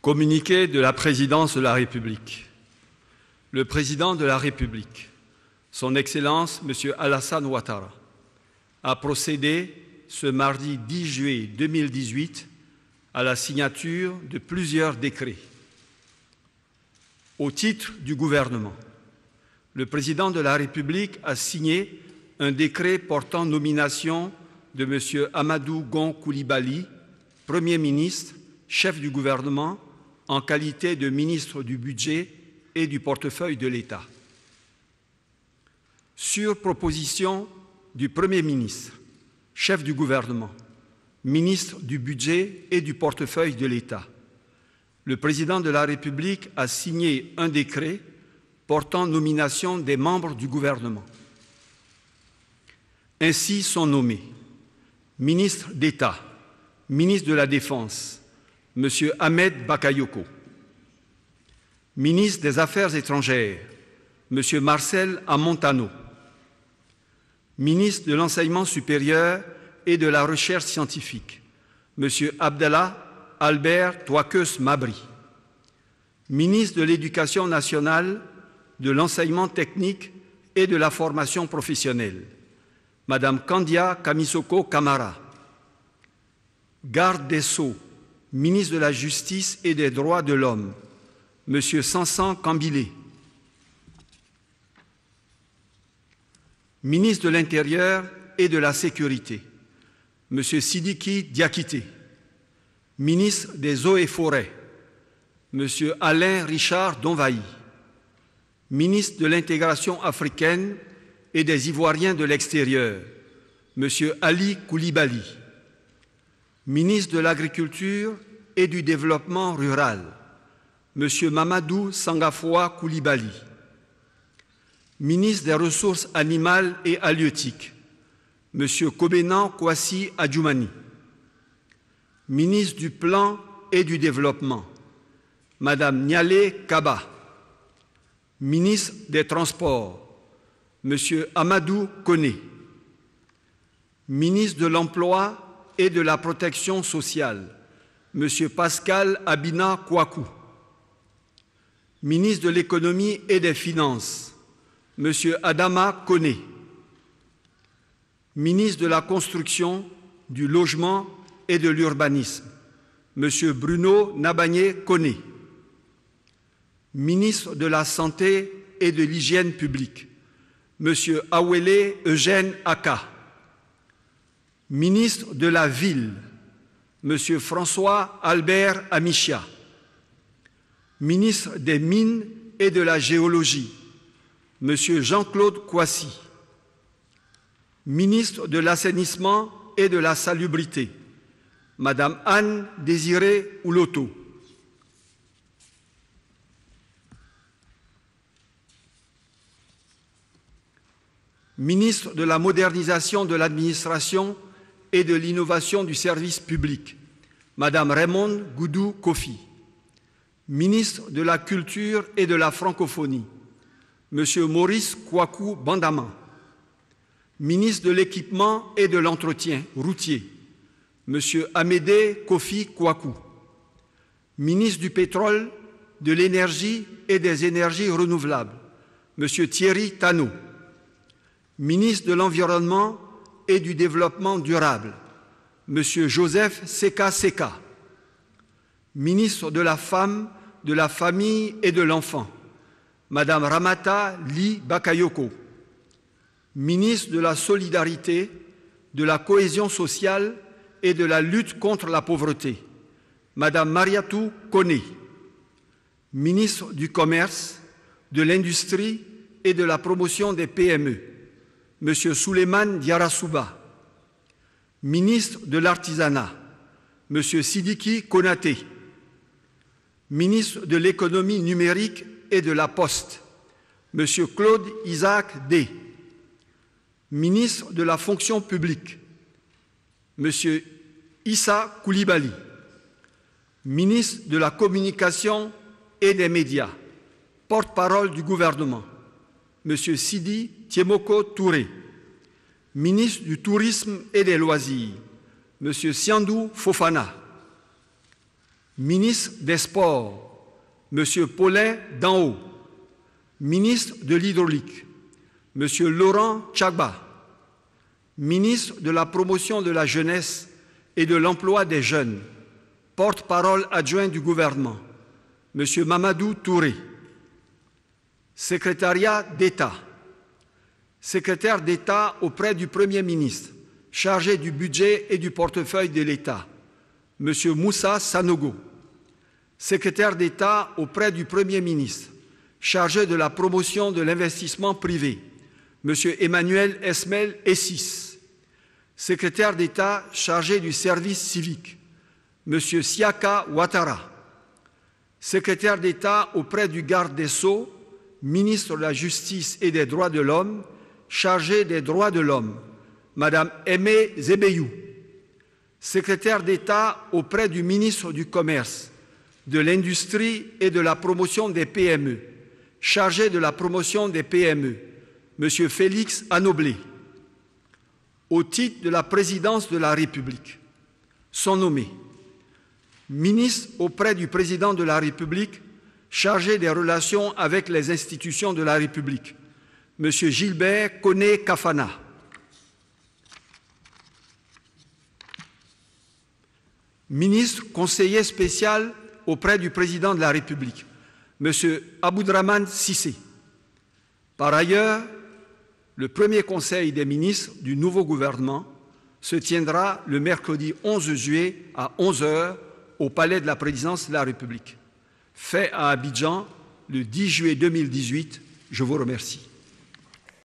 Communiqué de la Présidence de la République. Le Président de la République, Son Excellence M. Alassane Ouattara, a procédé ce mardi 10 juillet 2018 à la signature de plusieurs décrets. Au titre du gouvernement, le Président de la République a signé un décret portant nomination de M. Amadou Gon Coulibaly, Premier ministre, chef du gouvernement, en qualité de ministre du Budget et du portefeuille de l'État. Sur proposition du Premier ministre, chef du gouvernement, ministre du Budget et du portefeuille de l'État, le Président de la République a signé un décret portant nomination des membres du gouvernement. Ainsi sont nommés ministre d'État, ministre de la Défense, M. Ahmed Bakayoko, ministre des Affaires étrangères, M. Marcel Amontano, ministre de l'Enseignement supérieur et de la Recherche scientifique, M. Abdallah Albert Touakeus Mabri, ministre de l'Éducation nationale, de l'Enseignement technique et de la formation professionnelle, Mme Kandia Kamisoko Kamara, garde des Sceaux, ministre de la Justice et des Droits de l'Homme, M. Sansan Kambilé, ministre de l'Intérieur et de la Sécurité, M. Sidiki Diakité, ministre des Eaux et Forêts, M. Alain Richard Donvaï, ministre de l'Intégration africaine et des Ivoiriens de l'extérieur, M. Ali Koulibaly, ministre de l'Agriculture et du Développement rural, M. Mamadou Sangafoua Koulibaly, ministre des Ressources animales et halieutiques, M. Kobenan Kwasi Adjoumani, ministre du Plan et du Développement, Mme Nialé Kaba, ministre des Transports, M. Amadou Koné, ministre de l'Emploi et de la Protection sociale, M. Pascal Abina Kouakou, ministre de l'Économie et des Finances, M. Adama Koné, ministre de la Construction, du Logement et de l'Urbanisme, M. Bruno Nabagné Koné, ministre de la Santé et de l'Hygiène publique, M. Awele Eugène Aka, ministre de la Ville, M. François Albert Amichia, ministre des Mines et de la Géologie, M. Jean-Claude Kouassi, ministre de l'Assainissement et de la Salubrité, Mme Anne Désirée Ouloto, ministre de la Modernisation de l'Administration et de l'Innovation du service public, Mme Raymonde Goudou Kofi, ministre de la Culture et de la Francophonie, M. Maurice Kouakou Bandama, ministre de l'Équipement et de l'Entretien routier, M. Amédée Kofi Kouakou, ministre du Pétrole, de l'Énergie et des Énergies renouvelables, M. Thierry Tano, ministre de l'Environnement et du Développement durable, M. Joseph Seka Seka, ministre de la Femme, de la Famille et de l'Enfant, Mme Ramata Li Bakayoko, ministre de la Solidarité, de la Cohésion sociale et de la lutte contre la pauvreté, Mme Mariatou Koné, ministre du Commerce, de l'Industrie et de la Promotion des PME, M. Souleymane Diarasouba, ministre de l'Artisanat, M. Sidiki Konaté, ministre de l'Économie numérique et de la Poste, M. Claude Isaac Day, ministre de la Fonction publique, M. Issa Koulibaly, ministre de la Communication et des Médias, porte-parole du gouvernement, M. Sidi Tiemoko Touré, ministre du Tourisme et des Loisirs, M. Siandou Fofana, Ministre des Sports, M. Paulin Danhaut. Ministre de l'Hydraulique, M. Laurent Tchagba. Ministre de la Promotion de la Jeunesse et de l'Emploi des Jeunes, porte-parole adjoint du gouvernement, M. Mamadou Touré. Secrétariat d'État. Secrétaire d'État auprès du Premier ministre, chargé du budget et du portefeuille de l'État, M. Moussa Sanogo. Secrétaire d'État auprès du Premier ministre, chargé de la promotion de l'investissement privé, M. Emmanuel Esmel Essis. Secrétaire d'État chargé du service civique, M. Siaka Ouattara. Secrétaire d'État auprès du garde des Sceaux, ministre de la Justice et des Droits de l'Homme, chargé des Droits de l'Homme, Mme Aimé Zebeyou. Secrétaire d'État auprès du ministre du Commerce, de l'Industrie et de la Promotion des PME, chargé de la promotion des PME, M. Félix Anoblé. Au titre de la présidence de la République, sont nommés ministre auprès du président de la République, chargé des relations avec les institutions de la République, M. Gilbert Koné Kafana. Ministre conseiller spécial auprès du président de la République, M. Aboudraman Sissé. Par ailleurs, le premier conseil des ministres du nouveau gouvernement se tiendra le mercredi 11 juillet à 11 h au Palais de la Présidence de la République. Fait à Abidjan le 10 juillet 2018. Je vous remercie.